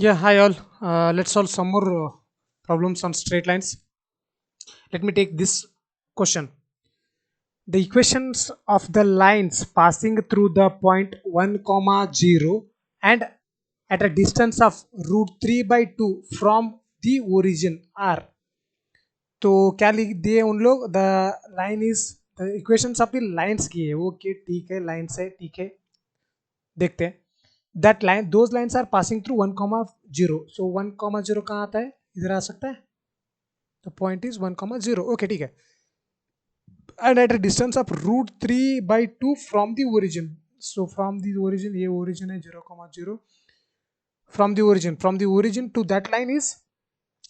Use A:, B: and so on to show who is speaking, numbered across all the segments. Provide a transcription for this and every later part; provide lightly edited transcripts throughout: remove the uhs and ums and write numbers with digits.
A: Yeah, hi all. Let's solve some more problems on straight lines. Let me take this question. The equations of the lines passing through the point 1 comma 0 and at a distance of root 3 by 2 from the origin are. तो क्या लिख दिए उन लोग the line is the equations of the lines की है okay ठीक है लाइन से ठीक है देखते हैं that line those lines are passing through 1 comma 0 so 1 comma 0 कहाँ आता है इधर आ सकता है तो पॉइंट इज 1 comma 0 ओके ठीक है and at a distance of root 3 by 2 from the origin so from the origin ये origin है 0 comma 0 from the origin to that line is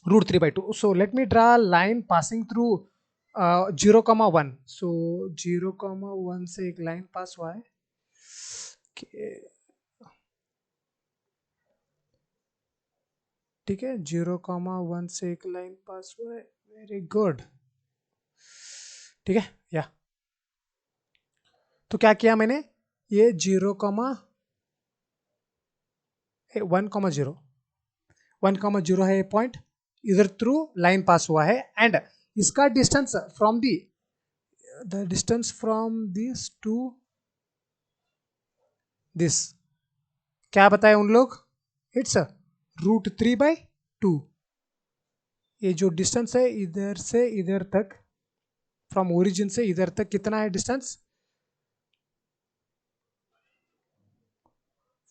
A: root 3 by 2 so let me draw a line passing through 0 comma 1 so 0 comma 1 से एक line पास हुआ है ठीक है 0 comma 1 से एक लाइन पास हुआ है वेरी गुड ठीक है या तो क्या किया मैंने ये 0 comma 1,0 है ये पॉइंट इधर थ्रू लाइन पास हुआ है एंड इसका distance from the distance from this to this क्या बताए उन लोग इट्स रूट 3 by 2 ये जो डिस्टेंस है इधर से इधर तक फ्रॉम ओरिजिन से इधर तक कितना है distance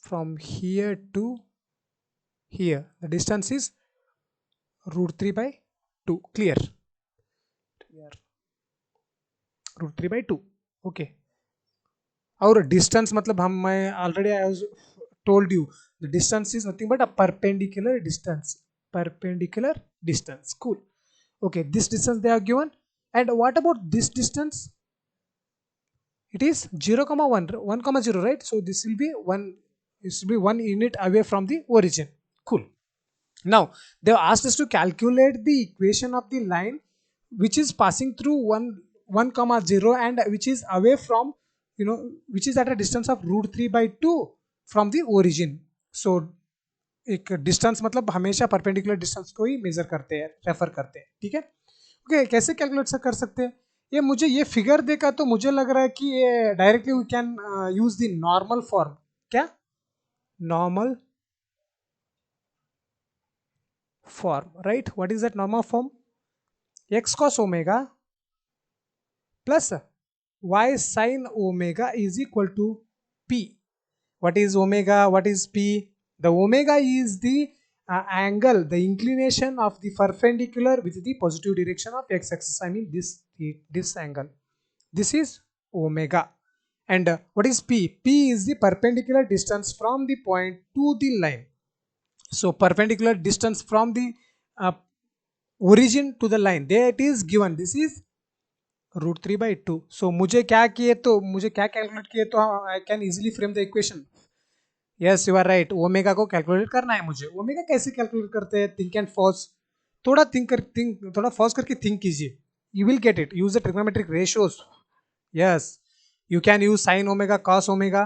A: from here to here the distance is root 3 by 2 clear root 3 by 2 okay और डिस्टेंस मतलब हम मैं already I told you the distance is nothing but a perpendicular distance cool okay this distance they are given and what about this distance it is 0 comma 1 1 comma 0 right so this will be 1 unit away from the origin cool now they have asked us to calculate the equation of the line which is passing through 1 comma 0 and which is away from which is at a distance of root 3 by 2 from the origin so एक distance मतलब हमेशा perpendicular distance को ही major करते हैं refer करते हैं ठीक है ओके कैसे कैलकुलेट से कर सकते हैं ये मुझे ये फिगर देखा तो मुझे लग रहा है कि ये directly we can use the normal form क्या normal form right what is that normal form x cos omega plus y sin omega is equal to p what is omega what is p the omega is the angle the inclination of the perpendicular with the positive direction of x axis I mean this angle this is omega and what is p p is the perpendicular distance from the point to the line so perpendicular distance from the uh, origin to the line there it is given this is root 3 by 2 so मुझे क्या calculate किए तो I can easily frame the equation yes you are right omega को calculate करना है मुझे omega कैसे calculate करते हैं थिंक एंड फॉस थोड़ा फॉस करके थिंक कीजिए you will get it use the trigonometric ratios yes you can use sin omega cos omega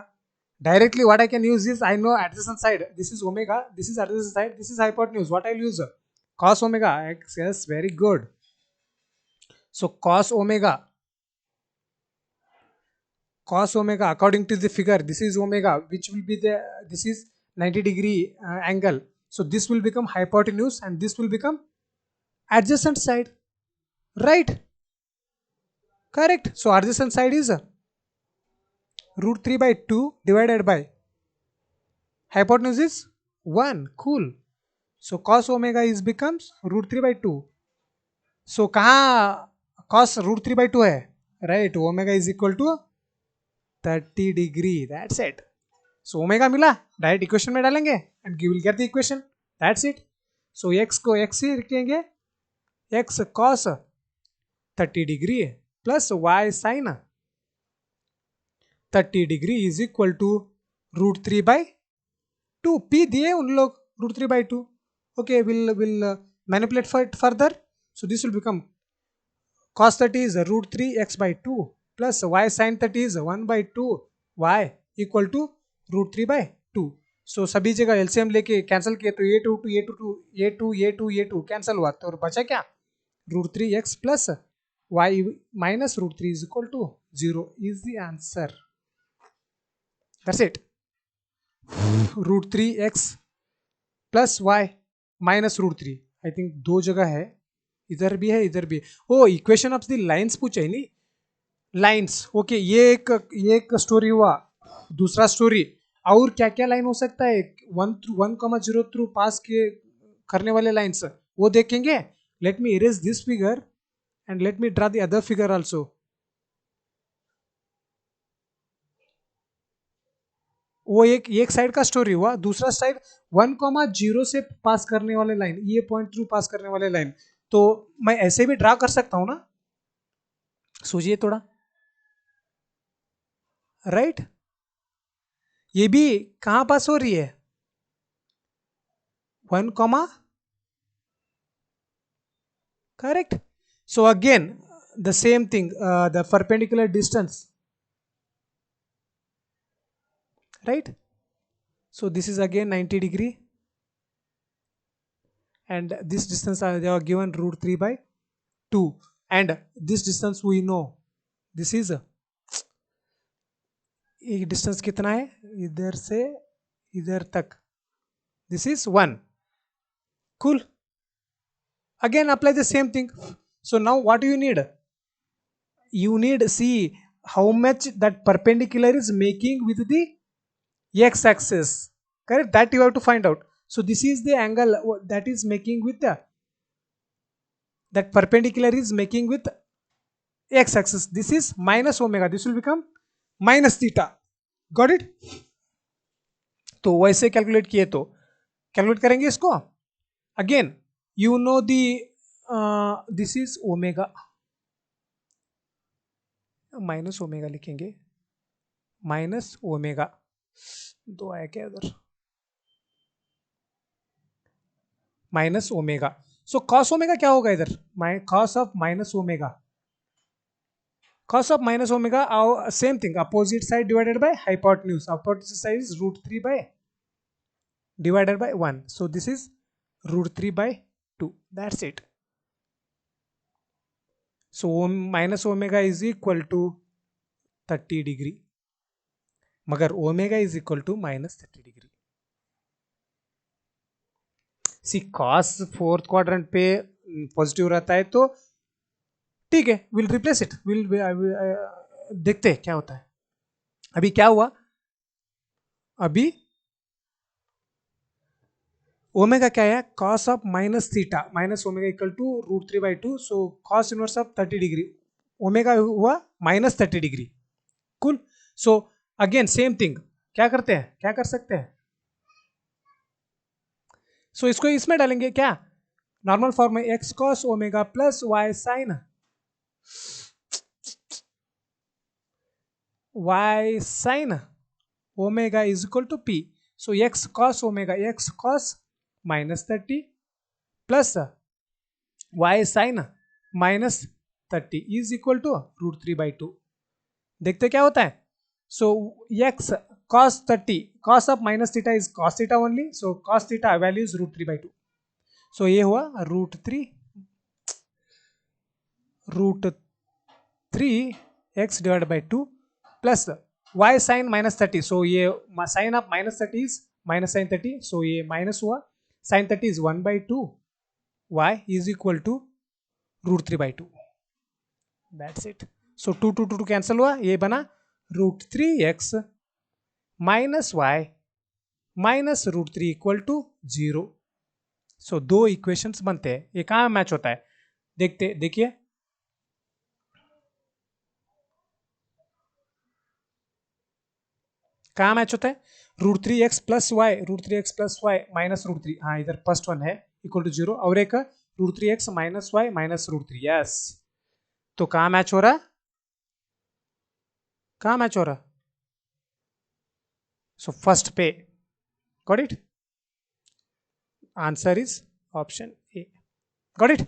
A: directly what I can use is I know adjacent side this is omega this is adjacent side this is hypotenuse what I'll use cos omega x yes very good so cos omega according to the figure this is omega which will be the this is 90-degree angle so this will become hypotenuse and this will become adjacent side right correct so adjacent side is root 3 by 2 divided by hypotenuse is 1 cool so cos omega is becomes root 3 by 2 so कहाँ cos root 3 by 2 है right omega is equal to 30 degree that's it so omega मिला direct equation में डालेंगे and we will get the equation that's it so x को x ही रखेंगे x cos 30 degree plus y sin 30 degree is equal to root 3 by 2 p दिए उन लोग root 3 by 2 okay we'll manipulate for it further so this will become cos 30 is root 3 x by 2 plus y sin 30 is 1 by 2 y equal to root 3 by 2 सो सभी जगह LCM लेके cancel किए तो ए to cancel हुआ तो बचा क्या √3x plus y minus √3 is equal to 0 is the answer. That's it. √3x plus y minus √3 I think दो जगह है, इधर भी है इधर भी है. ओ इक्वेशन ऑफ द लाइंस पूछे है नहीं, लाइंस. ओके ये एक स्टोरी हुआ. दूसरा स्टोरी और क्या क्या लाइन हो सकता है 1,0 थ्रू पास के करने वाले लाइन्स वो देखेंगे. Let me erase this figure and let me draw the other figure also. वो एक साइड का स्टोरी हुआ. दूसरा साइड 1,0 से पास करने वाले लाइन, ये पॉइंट थ्रू पास करने वाले लाइन. तो मैं ऐसे भी ड्रा कर सकता हूं ना, सोचिए थोड़ा. राइट ये भी कहां पास हो रही है 1, correct. So again the same thing, the perpendicular distance, right. So this is again 90 degree and this distance they are given √3/2 and this distance we know this is ये डिस्टेंस कितना है इधर से इधर तक, this is 1. Cool. Again apply the same thing. So now what do you need? You need see how much that perpendicular is making with the x-axis, correct. That you have to find out. So this is the angle that is making with that perpendicular is making with x-axis. This is minus omega, this will become minus theta. Got it. तो वैसे calculate किए तो calculate करेंगे इसको. Again you know the this is omega, minus omega लिखेंगे, minus omega. दो आया क्या इधर, minus omega. So cos omega क्या होगा इधर, cos of minus omega, cos of minus omega, same thing, opposite side divided by hypotenuse. Opposite side is √3 by divided by 1. So this is √3/2. That's it. So minus omega is equal to 30 degree. मगर omega is equal to -30 degree. See cos fourth quadrant पे positive रहता है तो ठीक है, will replace it, will देखते हैं क्या होता है. अभी क्या हुआ, अभी ओमेगा क्या है cos of minus theta minus omega equal to √3/2. So cos inverse of 30 degree, omega हुआ -30 डिग्री. कुल. सो अगेन सेम थिंग, क्या करते हैं, क्या कर सकते हैं. सो इसको इसमें डालेंगे क्या, नॉर्मल फॉर्म में x cos omega plus y sin ओमेगा is equal to p. So x cos omega, x cos -30 plus y sin -30 is equal to √3/2. देखते क्या होता है. So x cos 30, cos of minus theta is cos theta only. So cos theta value is √3/2. So ये हुआ √3x divided by 2 plus y sin -30. So ये sine of -30 is minus sine 30. So ये minus हुआ, sine 30 is 1/2, y is equal to √3/2. That's it. So 2 2 2 cancel हुआ, ये बना √3x minus y minus √3 equal to 0. So दो equations बनते हैं. ये कहाँ मैच होता है, देखिए कहाँ मैच होता है. √3x प्लस y माइनस √3, हाँ इधर फर्स्ट वन है इक्वल टू 0 और एक √3x minus y minus √3. Yes. तो कहाँ मैच हो रहा, कहाँ मैच हो रहा. सो फर्स्ट पे. Got it. Answer is option A. Got it.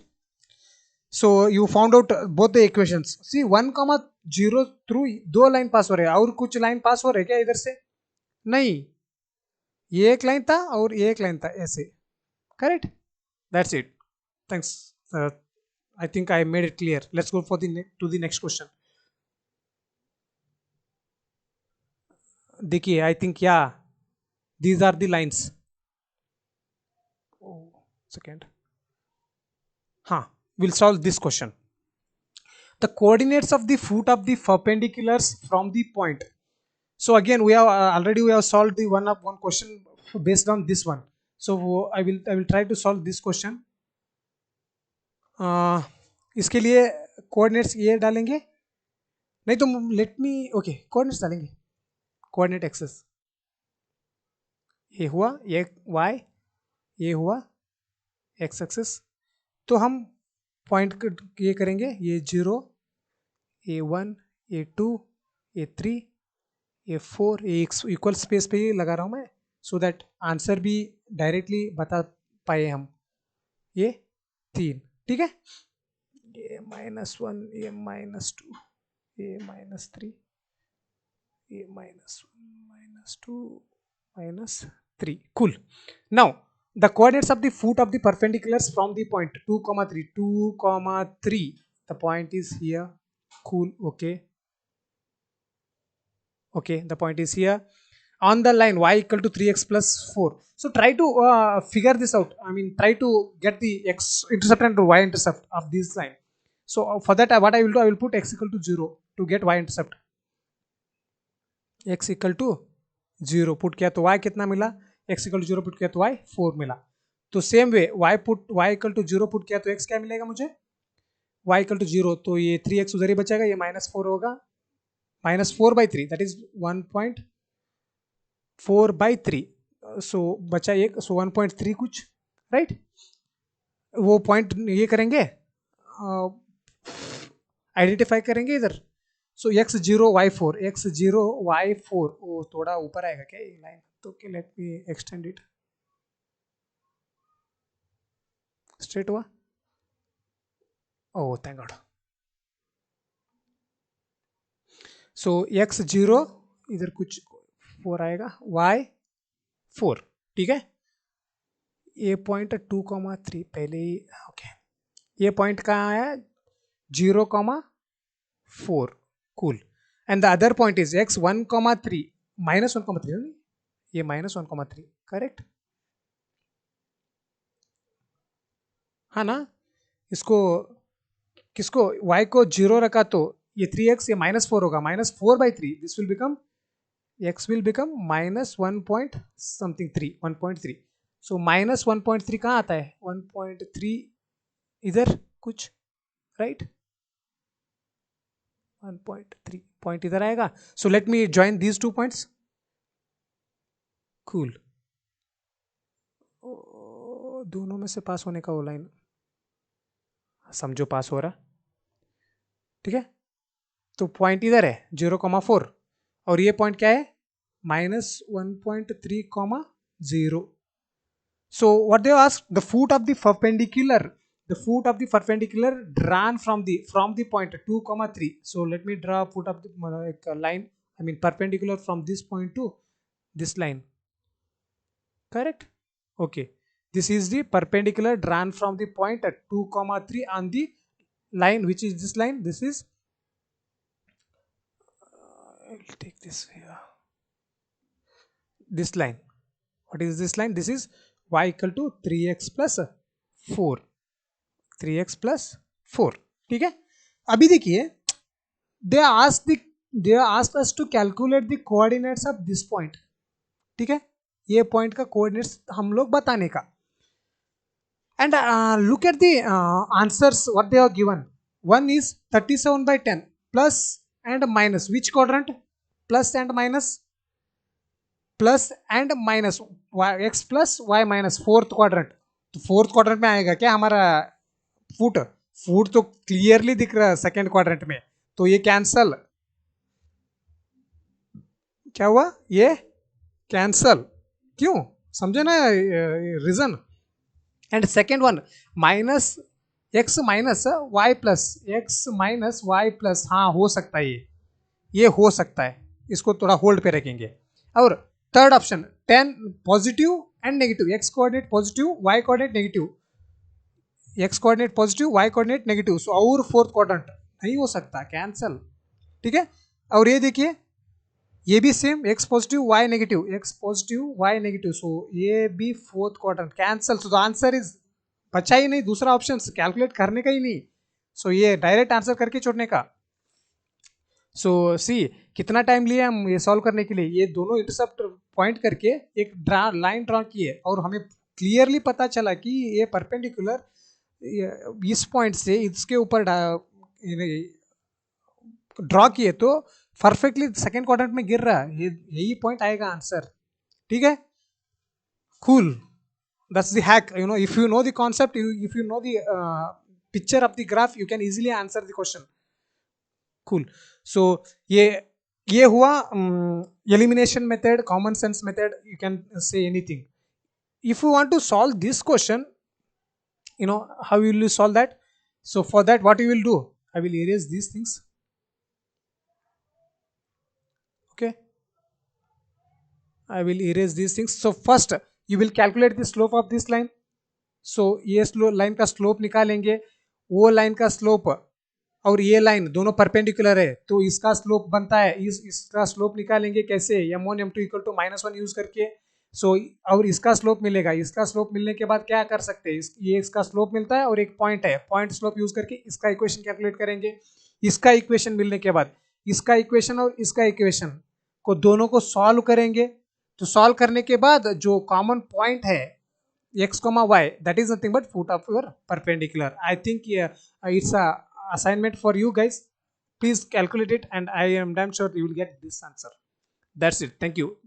A: So you found out both the equations. See 1,0 through दो लाइन पास हो रहे हैं और कुछ लाइन पास हो रहे हैं क्या इधर से, नहीं. ये एक लाइन था और ये एक लाइन था ऐसे, correct. That's it. Thanks. I think I made it clear. Let's go for to the next question. देखिए, I think yeah, these are the lines. Oh, second. हाँ, we'll solve this question. The coordinates of the foot of the perpendiculars from the point. So again, we have already we have solved the one question based on this one. So I will try to solve this question. इसके लिए coordinates ये डालेंगे, नहीं तो let मी, okay coordinates डालेंगे. Coordinate axes ये हुआ, ये वाई, ये हुआ एक्स एक्सेस. तो हम पॉइंट ये करेंगे, ये 0, A1, A2, A3, A4, ये इक्वल स्पेस पे ही लगा रहा हूँ मैं, सो दैट आंसर भी डायरेक्टली बता पाए हम. ये 3, ठीक है. ये -1, ये -2, ये -3, ये -1, -2, -3. Cool. Now the coordinates of the foot of the perpendiculars from the point 2, 3, 2, 3. The point is here. Cool. Okay. Okay. The point is here on the line y equal to 3x plus 4. So try to figure this out. I mean, try to get the x intercept and y intercept of this line. So for that, what I will do, I will put x equal to 0 to get y intercept. x equal to 0 put किया तो y कितना मिला, x equal to 0 put किया तो y 4 मिला. तो same way y equal to 0 put किया तो x क्या मिलेगा मुझे, y equal to 0, तो ये 3x उधर ही बचेगा, ये -4 होगा, -4/3 दैट इज 1.4/3. सो बचा एक, सो 1.3 कुछ, राइट. वो पॉइंट ये करेंगे, आइडेंटिफाई करेंगे इधर. सो x0 y4, x0 y4, वो थोड़ा ऊपर आएगा क्या ये लाइन, तो let me extend it. Straight हुआ. Oh thank God. सो x0 इधर कुछ 4 आएगा, y4, ठीक है. ये पॉइंट 2, 3 पहले ही, ओके. ये पॉइंट कहाँ है, 0, 4. Cool. And the other point is x 1, 3, -1, 3, ये -1, 3, करेक्ट. हाँ ना. इसको किसको, y को 0 रखा तो ये 3x, ये -4 होगा, -4/3. This will become, x will become -1.3. सो -1.3 कहाँ आता है, 1.3 इधर कुछ, राइट. 1.3 पॉइंट इधर आएगा. So let me join these 2 points. Cool. दोनों में से पास होने का वो लाइन समझो पास हो रहा, ठीक है. तो पॉइंट इधर है 0, 4 और ये पॉइंट क्या है, -1.3, 0. So what they ask, the foot of the perpendicular drawn from the point 2, 3. So let me draw foot of the line, I mean perpendicular from this point to this line, correct. Okay, this is the perpendicular drawn from the point at 2, 3 on the line, which is this line. This is I'll take this here, this line. What is this line, this is y equal to 3x plus 4, 3x plus 4, ठीक है. अभी देखिए, they asked us to calculate the coordinates of this point, ठीक है. ये point का coordinates हम लोग बताने का. And look at the answers what they are given. One is 37/10 plus and minus, which quadrant, plus and minus, x plus y minus, fourth quadrant. तो fourth quadrant में आएगा क्या हमारा फुट तो क्लियरली दिख रहा है सेकेंड क्वाड्रेंट में, तो ये कैंसल. क्या हुआ, ये कैंसल, क्यों, समझे ना reason. And second one, x minus y plus, हाँ हो सकता है, ये हो सकता है, इसको थोड़ा होल्ड पे रखेंगे. और third option 10 positive and negative, x coordinate positive, y coordinate negative, x coordinate positive, y coordinate negative, so और फोर्थ क्वाड्रेंट नहीं हो सकता, कैंसल. ठीक है. और ये देखिए ये भी same, x positive y negative, x positive y negative, so ये भी fourth quadrant, cancel. So the answer is, बचा ही नहीं दूसरा ऑप्शन, कैलकुलेट करने का ही नहीं. सो ये डायरेक्ट आंसर करके छोड़ने का. सो सी कितना टाइम लिया हम ये सॉल्व करने के लिए. ये दोनों इंटरसेप्ट पॉइंट करके एक लाइन ड्रॉ किए और हमें क्लियरली पता चला कि ये परपेंडिकुलर इस पॉइंट से इसके ऊपर ड्रॉ किए तो परफेक्टली सेकेंड क्वाड्रेंट में गिर रहा है, यही पॉइंट आएगा आंसर. ठीक है. Cool. That's the hack. If you know the concept, if you know the picture of the graph, you can easily answer the question. Cool. So ये हुआ elimination method, common sense method. You can say anything. If you want to solve this question, how will you solve that? So for that, what you will do? I will erase these things. Okay. I will erase these things. So first, you will calculate the slope of this line. So ये line का slope निकालेंगे. वो line का slope और ये line दोनों perpendicular है, तो इसका स्लोप बनता है, इसका स्लोप निकालेंगे कैसे, m1 m2 equal to -1 use करके. सो और इसका स्लोप मिलेगा. इसका स्लोप मिलने के बाद क्या कर सकते हैं, ये इसका स्लोप मिलता है और एक पॉइंट है, पॉइंट स्लोप यूज करके इसका इक्वेशन कैलकुलेट करेंगे. इसका इक्वेशन मिलने के बाद इसका इक्वेशन और इसका इक्वेशन को दोनों को सॉल्व करेंगे. तो सॉल्व करने के बाद जो कॉमन पॉइंट है x, y, that is nothing but foot of your perpendicular. I think it's a assignment for you guys. Please calculate it and I am damn sure you will get this answer. That's it. Thank you.